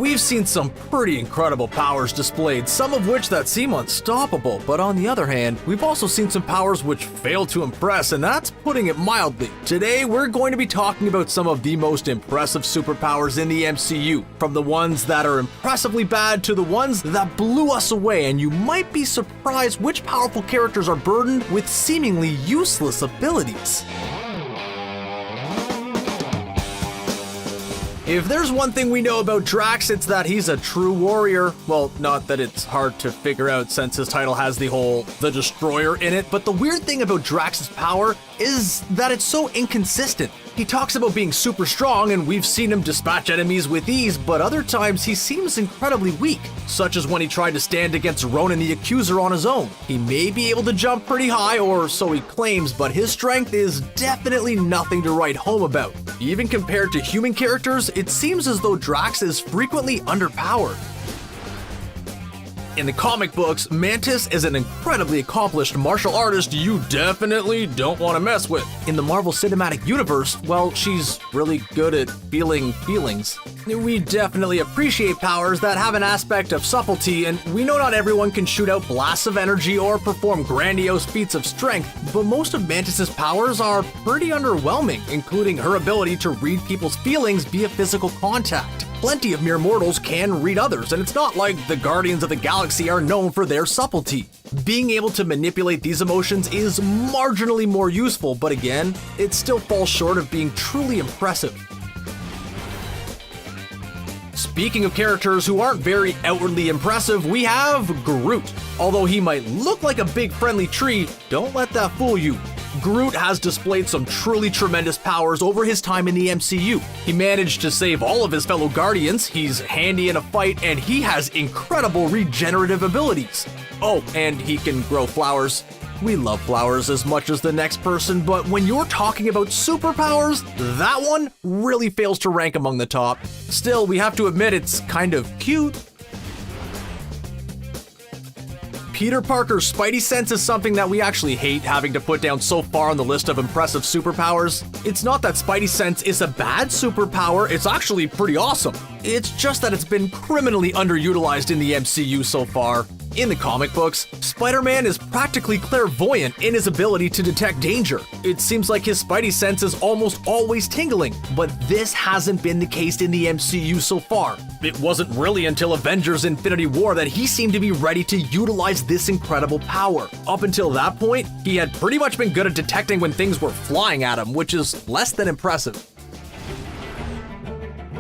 We've seen some pretty incredible powers displayed, some of which that seem unstoppable, but on the other hand, we've also seen some powers which fail to impress, and that's putting it mildly. Today, we're going to be talking about some of the most impressive superpowers in the MCU, from the ones that are impressively bad to the ones that blew us away, and you might be surprised which powerful characters are burdened with seemingly useless abilities. If there's one thing we know about Drax, it's that he's a true warrior. Well, not that it's hard to figure out since his title has the whole The Destroyer in it, but the weird thing about Drax's power is that it's so inconsistent. He talks about being super strong, and we've seen him dispatch enemies with ease, but other times he seems incredibly weak, such as when he tried to stand against Ronan the Accuser on his own. He may be able to jump pretty high, or so he claims, but his strength is definitely nothing to write home about. Even compared to human characters, it seems as though Drax is frequently underpowered. In the comic books, Mantis is an incredibly accomplished martial artist you definitely don't want to mess with. In the Marvel Cinematic Universe, well, she's really good at feeling feelings. We definitely appreciate powers that have an aspect of subtlety, and we know not everyone can shoot out blasts of energy or perform grandiose feats of strength, but most of Mantis's powers are pretty underwhelming, including her ability to read people's feelings via physical contact. Plenty of mere mortals can read others, and it's not like the Guardians of the Galaxy are known for their subtlety. Being able to manipulate these emotions is marginally more useful, but again, it still falls short of being truly impressive. Speaking of characters who aren't very outwardly impressive, we have Groot. Although he might look like a big friendly tree, don't let that fool you. Groot has displayed some truly tremendous powers over his time in the MCU. He managed to save all of his fellow Guardians, he's handy in a fight, and he has incredible regenerative abilities. Oh, and he can grow flowers. We love flowers as much as the next person, but when you're talking about superpowers, that one really fails to rank among the top. Still, we have to admit it's kind of cute. Peter Parker's Spidey sense is something that we actually hate having to put down so far on the list of impressive superpowers. It's not that Spidey sense is a bad superpower, it's actually pretty awesome. It's just that it's been criminally underutilized in the MCU so far. In the comic books, Spider-Man is practically clairvoyant in his ability to detect danger. It seems like his Spidey sense is almost always tingling, but this hasn't been the case in the MCU so far. It wasn't really until Avengers Infinity War that he seemed to be ready to utilize this incredible power. Up until that point, he had pretty much been good at detecting when things were flying at him, which is less than impressive.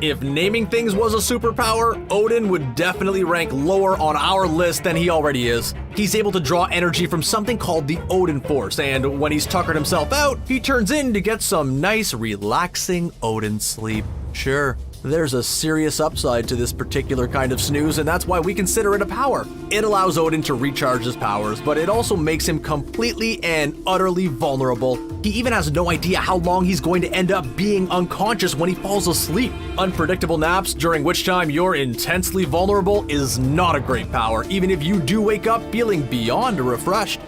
If naming things was a superpower, Odin would definitely rank lower on our list than he already is. He's able to draw energy from something called the Odin Force, and when he's tuckered himself out, he turns in to get some nice, relaxing Odin sleep. Sure, there's a serious upside to this particular kind of snooze, and that's why we consider it a power. It allows Odin to recharge his powers, but it also makes him completely and utterly vulnerable. He even has no idea how long he's going to end up being unconscious when he falls asleep. Unpredictable naps, during which time you're intensely vulnerable, is not a great power, even if you do wake up feeling beyond refreshed.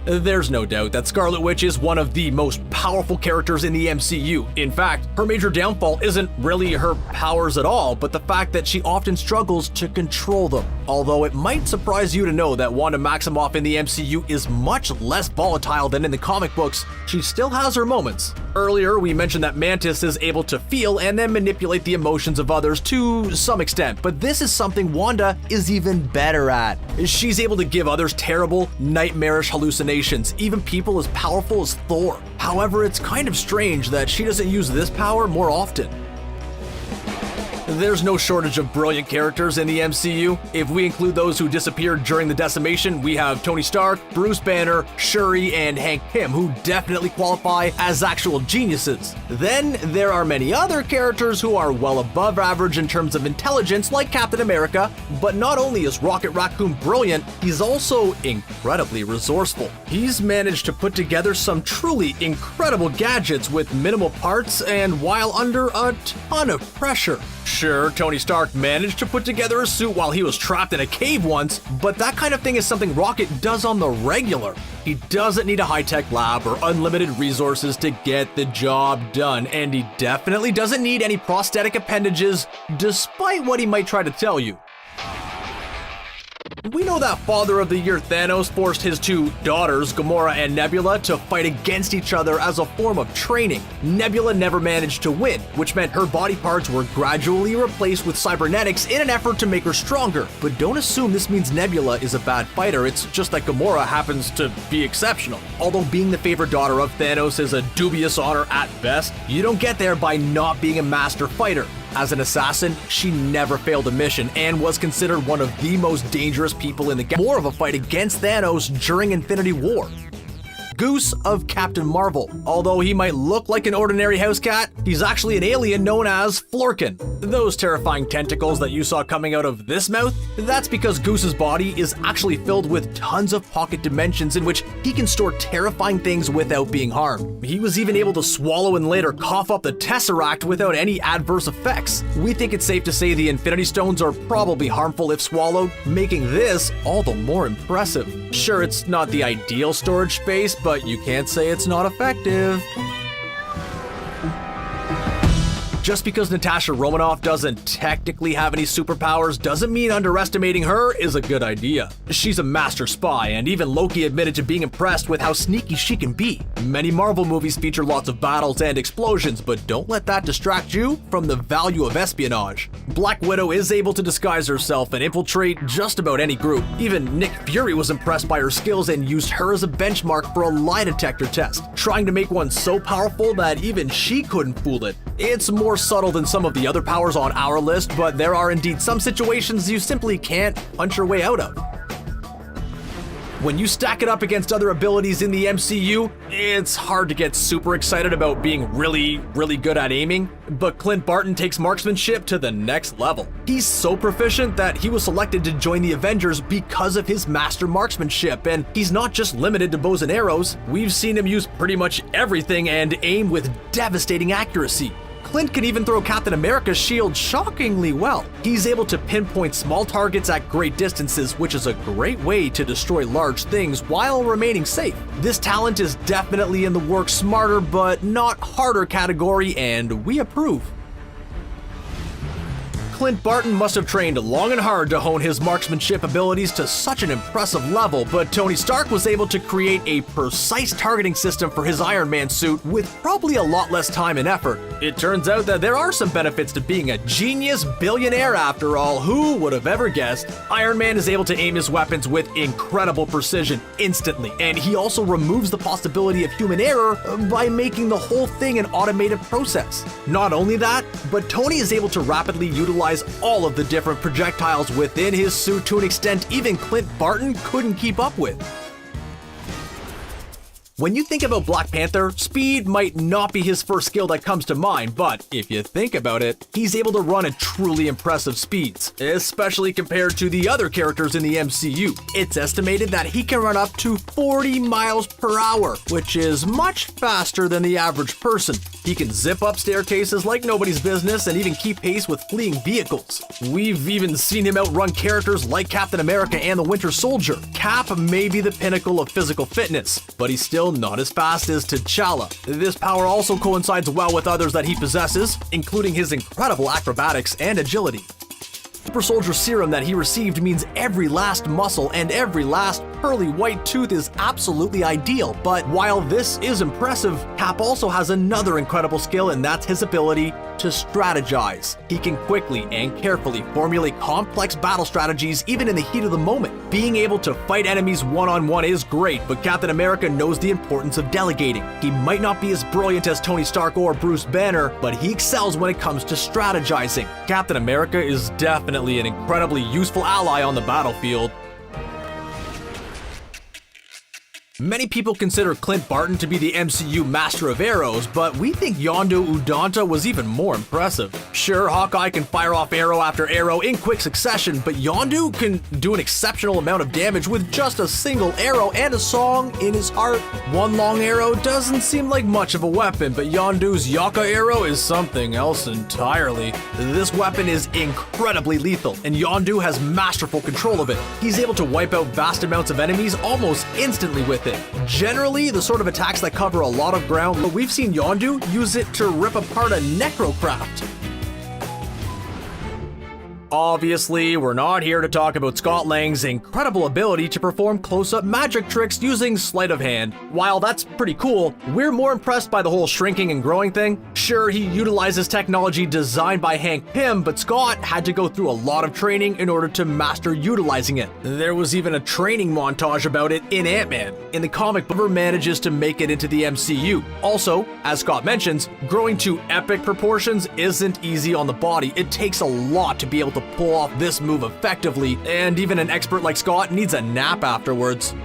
There's no doubt that Scarlet Witch is one of the most powerful characters in the MCU. In fact, her major downfall isn't really her powers at all, but the fact that she often struggles to control them. Although it might surprise you to know that Wanda Maximoff in the MCU is much less volatile than in the comic books, she still has her moments. Earlier, we mentioned that Mantis is able to feel and then manipulate the emotions of others to some extent, but this is something Wanda is even better at. She's able to give others terrible, nightmarish hallucinations, even people as powerful as Thor. However, it's kind of strange that she doesn't use this power more often. There's no shortage of brilliant characters in the MCU. If we include those who disappeared during the decimation, we have Tony Stark, Bruce Banner, Shuri, and Hank Pym, who definitely qualify as actual geniuses. Then there are many other characters who are well above average in terms of intelligence, like Captain America, but not only is Rocket Raccoon brilliant, he's also incredibly resourceful. He's managed to put together some truly incredible gadgets with minimal parts and while under a ton of pressure. Sure, Tony Stark managed to put together a suit while he was trapped in a cave once, but that kind of thing is something Rocket does on the regular. He doesn't need a high-tech lab or unlimited resources to get the job done, and he definitely doesn't need any prosthetic appendages, despite what he might try to tell you. We know that Father of the Year Thanos forced his two daughters, Gamora and Nebula, to fight against each other as a form of training. Nebula never managed to win, which meant her body parts were gradually replaced with cybernetics in an effort to make her stronger. But don't assume this means Nebula is a bad fighter, it's just that Gamora happens to be exceptional. Although being the favorite daughter of Thanos is a dubious honor at best, you don't get there by not being a master fighter. As an assassin, she never failed a mission and was considered one of the most dangerous people in the galaxy. More of a fight against Thanos during Infinity War. Goose of Captain Marvel. Although he might look like an ordinary house cat, he's actually an alien known as Flerken. Those terrifying tentacles that you saw coming out of this mouth, that's because Goose's body is actually filled with tons of pocket dimensions in which he can store terrifying things without being harmed. He was even able to swallow and later cough up the Tesseract without any adverse effects. We think it's safe to say the Infinity Stones are probably harmful if swallowed, making this all the more impressive. Sure, it's not the ideal storage space, but you can't say it's not effective. Just because Natasha Romanoff doesn't technically have any superpowers doesn't mean underestimating her is a good idea. She's a master spy, and even Loki admitted to being impressed with how sneaky she can be. Many Marvel movies feature lots of battles and explosions, but don't let that distract you from the value of espionage. Black Widow is able to disguise herself and infiltrate just about any group. Even Nick Fury was impressed by her skills and used her as a benchmark for a lie detector test, trying to make one so powerful that even she couldn't fool it. It's more subtle than some of the other powers on our list, but there are indeed some situations you simply can't punch your way out of. When you stack it up against other abilities in the MCU, it's hard to get super excited about being really good at aiming, but Clint Barton takes marksmanship to the next level. He's so proficient that he was selected to join the Avengers because of his master marksmanship, and he's not just limited to bows and arrows. We've seen him use pretty much everything and aim with devastating accuracy. Clint can even throw Captain America's shield shockingly well. He's able to pinpoint small targets at great distances, which is a great way to destroy large things while remaining safe. This talent is definitely in the work smarter but not harder category, and we approve. Clint Barton must have trained long and hard to hone his marksmanship abilities to such an impressive level, but Tony Stark was able to create a precise targeting system for his Iron Man suit with probably a lot less time and effort. It turns out that there are some benefits to being a genius billionaire after all. Who would have ever guessed? Iron Man is able to aim his weapons with incredible precision instantly, and he also removes the possibility of human error by making the whole thing an automated process. Not only that, but Tony is able to rapidly utilize all of the different projectiles within his suit to an extent even Clint Barton couldn't keep up with. When you think about Black Panther, speed might not be his first skill that comes to mind, but if you think about it, he's able to run at truly impressive speeds, especially compared to the other characters in the MCU. It's estimated that he can run up to 40 miles per hour, which is much faster than the average person. He can zip up staircases like nobody's business and even keep pace with fleeing vehicles. We've even seen him outrun characters like Captain America and the Winter Soldier. Cap may be the pinnacle of physical fitness, but he's still not as fast as T'Challa. This power also coincides well with others that he possesses, including his incredible acrobatics and agility. Super Soldier Serum that he received means every last muscle and every last pearly white tooth is absolutely ideal, but while this is impressive, Cap also has another incredible skill, and that's his ability to strategize. He can quickly and carefully formulate complex battle strategies even in the heat of the moment. Being able to fight enemies one-on-one is great, but Captain America knows the importance of delegating. He might not be as brilliant as Tony Stark or Bruce Banner, but he excels when it comes to strategizing. Captain America is definitely an incredibly useful ally on the battlefield. Many people consider Clint Barton to be the MCU master of arrows, but we think Yondu Udonta was even more impressive. Sure, Hawkeye can fire off arrow after arrow in quick succession, but Yondu can do an exceptional amount of damage with just a single arrow and a song in his heart. One long arrow doesn't seem like much of a weapon, but Yondu's Yaka arrow is something else entirely. This weapon is incredibly lethal, and Yondu has masterful control of it. He's able to wipe out vast amounts of enemies almost instantly with it. Generally, the sort of attacks that cover a lot of ground, but we've seen Yondu use it to rip apart a Necrocraft. Obviously, we're not here to talk about Scott Lang's incredible ability to perform close-up magic tricks using sleight of hand. While that's pretty cool, we're more impressed by the whole shrinking and growing thing. Sure, he utilizes technology designed by Hank Pym, but Scott had to go through a lot of training in order to master utilizing it. There was even a training montage about it in Ant-Man. In the comic, Booker manages to make it into the MCU. Also, as Scott mentions, growing to epic proportions isn't easy on the body. It takes a lot to be able to pull off this move effectively, and even an expert like Scott needs a nap afterwards.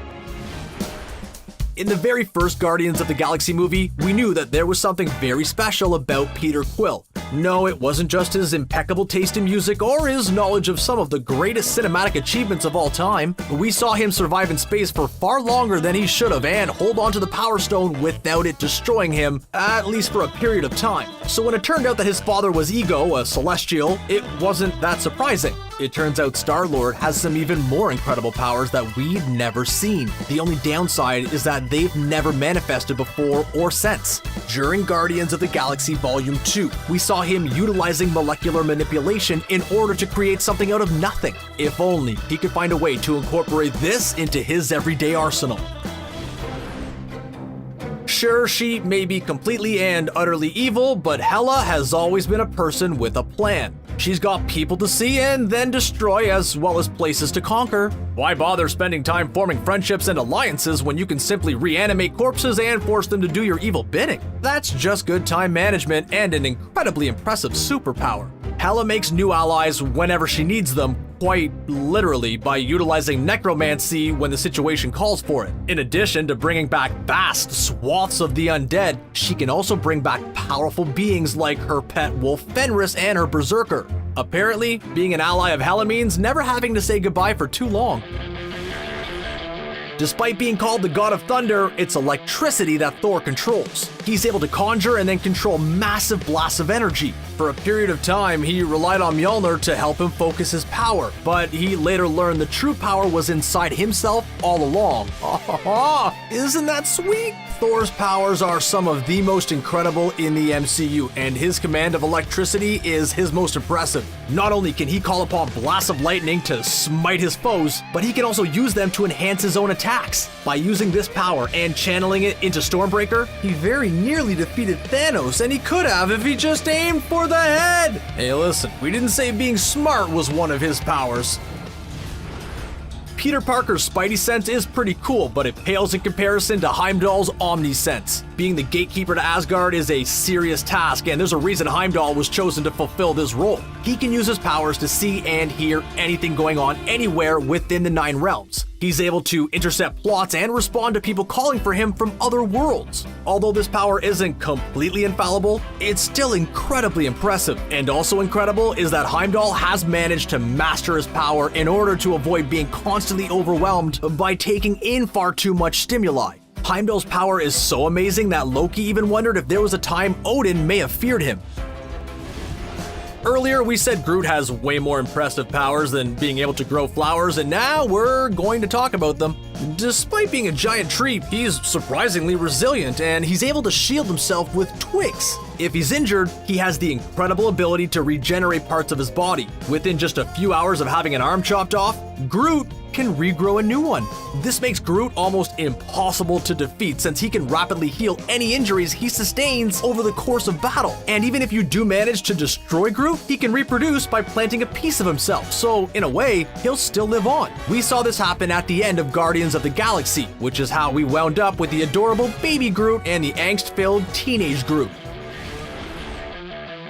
In the very first Guardians of the Galaxy movie, we knew that there was something very special about Peter Quill. No, it wasn't just his impeccable taste in music or his knowledge of some of the greatest cinematic achievements of all time. We saw him survive in space for far longer than he should have and hold on to the Power Stone without it destroying him, at least for a period of time. So when it turned out that his father was Ego, a Celestial, it wasn't that surprising. It turns out Star-Lord has some even more incredible powers that we've never seen. The only downside is that they've never manifested before or since. During Guardians of the Galaxy Volume 2, we saw him utilizing molecular manipulation in order to create something out of nothing. If only he could find a way to incorporate this into his everyday arsenal. Sure, she may be completely and utterly evil, but Hela has always been a person with a plan. She's got people to see and then destroy, as well as places to conquer. Why bother spending time forming friendships and alliances when you can simply reanimate corpses and force them to do your evil bidding? That's just good time management and an incredibly impressive superpower. Hela makes new allies whenever she needs them, quite literally by utilizing necromancy when the situation calls for it. In addition to bringing back vast swaths of the undead, she can also bring back powerful beings like her pet wolf Fenris and her berserker. Apparently, being an ally of Hela means never having to say goodbye for too long. Despite being called the God of Thunder, it's electricity that Thor controls. He's able to conjure and then control massive blasts of energy. For a period of time, he relied on Mjolnir to help him focus his power, but he later learned the true power was inside himself all along. Isn't that sweet? Thor's powers are some of the most incredible in the MCU, and his command of electricity is his most impressive. Not only can he call upon blasts of lightning to smite his foes, but he can also use them to enhance his own attacks. By using this power and channeling it into Stormbreaker, he very nearly defeated Thanos, and he could have if he just aimed for the head! Hey listen, we didn't say being smart was one of his powers. Peter Parker's Spidey sense is pretty cool, but it pales in comparison to Heimdall's Omnisense. Being the gatekeeper to Asgard is a serious task, and there's a reason Heimdall was chosen to fulfill this role. He can use his powers to see and hear anything going on anywhere within the 9 realms. He's able to intercept plots and respond to people calling for him from other worlds. Although this power isn't completely infallible, it's still incredibly impressive. And also incredible is that Heimdall has managed to master his power in order to avoid being constantly overwhelmed by taking in far too much stimuli. Heimdall's power is so amazing that Loki even wondered if there was a time Odin may have feared him. Earlier, we said Groot has way more impressive powers than being able to grow flowers, and now we're going to talk about them. Despite being a giant tree, he's surprisingly resilient, and he's able to shield himself with twigs. If he's injured, he has the incredible ability to regenerate parts of his body. Within just a few hours of having an arm chopped off, Groot can regrow a new one. This makes Groot almost impossible to defeat since he can rapidly heal any injuries he sustains over the course of battle. And even if you do manage to destroy Groot, he can reproduce by planting a piece of himself, so in a way, he'll still live on. We saw this happen at the end of Guardians of the Galaxy, which is how we wound up with the adorable baby Groot and the angst-filled teenage Groot.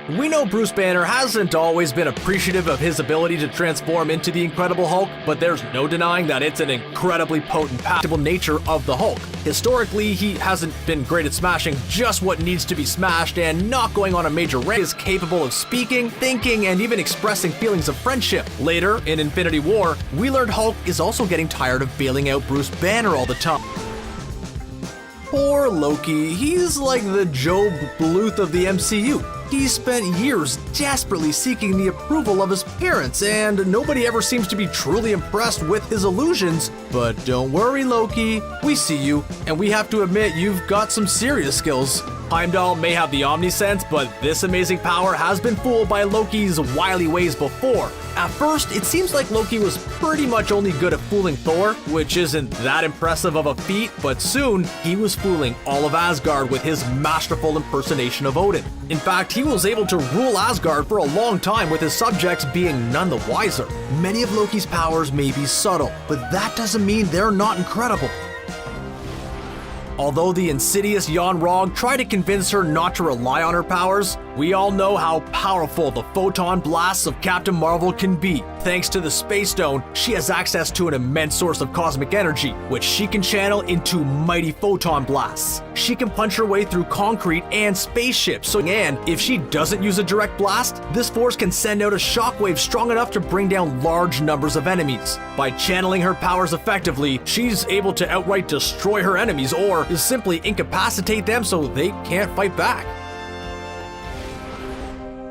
We know Bruce Banner hasn't always been appreciative of his ability to transform into the Incredible Hulk, but there's no denying that it's an incredibly potent, powerful nature of the Hulk. Historically, he hasn't been great at smashing just what needs to be smashed and not going on a major rant. He is capable of speaking, thinking, and even expressing feelings of friendship. Later, in Infinity War, we learned Hulk is also getting tired of bailing out Bruce Banner all the time. Poor Loki, he's like the Job Bluth of the MCU. He spent years desperately seeking the approval of his parents, and nobody ever seems to be truly impressed with his illusions. But don't worry, Loki, we see you, and we have to admit you've got some serious skills. Heimdall may have the Omniscience, but this amazing power has been fooled by Loki's wily ways before. At first, it seems like Loki was pretty much only good at fooling Thor, which isn't that impressive of a feat, but soon he was fooling all of Asgard with his masterful impersonation of Odin. In fact, he was able to rule Asgard for a long time with his subjects being none the wiser. Many of Loki's powers may be subtle, but that doesn't mean they're not incredible. Although the insidious Jan Rog tried to convince her not to rely on her powers, we all know how powerful the photon blasts of Captain Marvel can be. Thanks to the Space Stone, she has access to an immense source of cosmic energy, which she can channel into mighty photon blasts. She can punch her way through concrete and spaceships, and if she doesn't use a direct blast, this force can send out a shockwave strong enough to bring down large numbers of enemies. By channeling her powers effectively, she's able to outright destroy her enemies or simply incapacitate them so they can't fight back.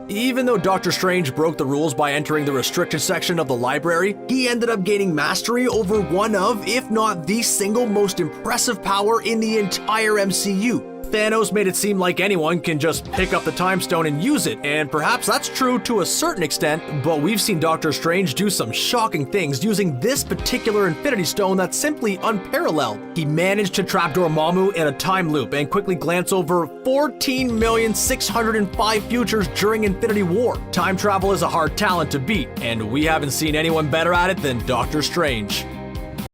Even though Doctor Strange broke the rules by entering the restricted section of the library, he ended up gaining mastery over one of, if not the single most impressive power in the entire MCU. Thanos made it seem like anyone can just pick up the Time Stone and use it, and perhaps that's true to a certain extent, but we've seen Doctor Strange do some shocking things using this particular Infinity Stone that's simply unparalleled. He managed to trap Dormammu in a time loop and quickly glance over 14,605 futures during Infinity War. Time travel is a hard talent to beat, and we haven't seen anyone better at it than Doctor Strange.